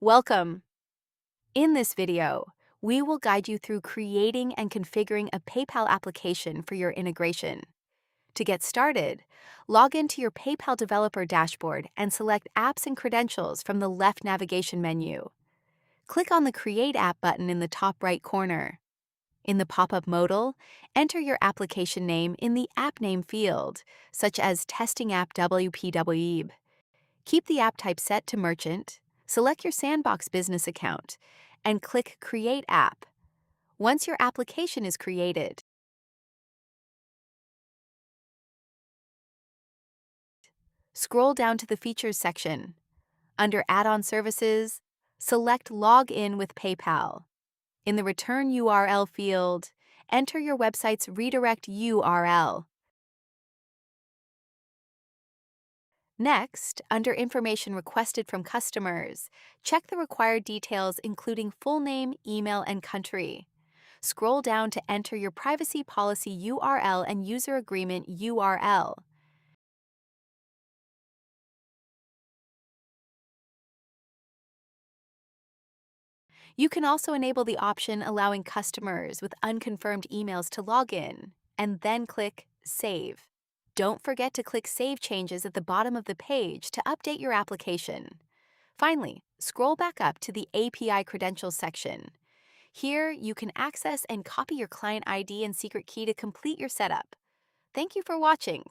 Welcome! In this video, we will guide you through creating and configuring a PayPal application for your integration. To get started, log into your PayPal developer dashboard and select Apps and Credentials from the left navigation menu. Click on the Create App button in the top right corner. In the pop-up modal, enter your application name in the App Name field, such as Testing App WPWebElite. Keep the app type set to Merchant, select your Sandbox business account, and click Create App. Once your application is created, scroll down to the Features section. Under Add-on Services, select Log in with PayPal. In the Return URL field, enter your website's redirect URL. Next, under Information requested from customers, check the required details including full name, email, and country. Scroll down to enter your privacy policy URL and user agreement URL. You can also enable the option allowing customers with unconfirmed emails to log in, and then click Save. Don't forget to click Save Changes at the bottom of the page to update your application. Finally, scroll back up to the API Credentials section. Here, you can access and copy your client ID and secret key to complete your setup. Thank you for watching.